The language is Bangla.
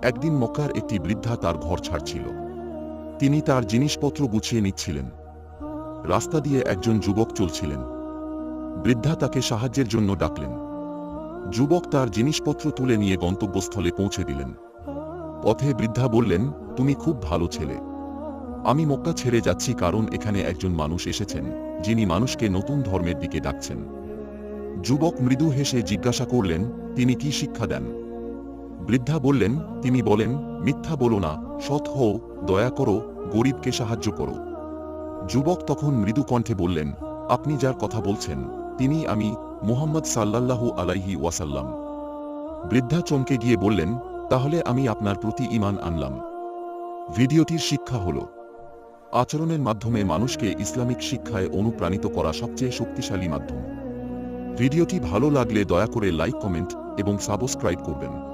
একদিন মক্কার একটি বৃদ্ধা তার ঘর ছাড়ছিল। তিনি তার জিনিসপত্র গুছিয়ে নিচ্ছিলেন। রাস্তা দিয়ে একজন যুবক চলছিলেন। বৃদ্ধা তাকে সাহায্যের জন্য ডাকলেন। যুবক তার জিনিসপত্র তুলে নিয়ে গন্তব্যস্থলে পৌঁছে দিলেন। পথে বৃদ্ধা বললেন, তুমি খুব ভালো ছেলে। আমি মক্কা ছেড়ে যাচ্ছি কারণ এখানে একজন মানুষ এসেছেন যিনি মানুষকে নতুন ধর্মের দিকে ডাকছেন। যুবক মৃদু হেসে জিজ্ঞাসা করলেন, তিনি কি শিক্ষা দেন? বৃদ্ধা বললেন, তিনি বলেন, মিথ্যা বলো না, সৎ হও, দয়া করো, গরিবকে সাহায্য করো। যুবক তখন মৃদু কণ্ঠে বললেন, আপনি যার কথা বলছেন তিনি আমি, মুহাম্মদ সাল্লাল্লাহু আলাইহি ওয়াসাল্লাম। বৃদ্ধা চমকে গিয়ে বললেন, তাহলে আমি আপনার প্রতি ঈমান আনলাম। ভিডিওটির শিক্ষা হল, আচরণের মাধ্যমে মানুষকে ইসলামিক শিক্ষায় অনুপ্রাণিত করা সবচেয়ে শক্তিশালী মাধ্যম। ভিডিওটি ভালো লাগলে দয়া করে লাইক, কমেন্ট এবং সাবস্ক্রাইব করবেন।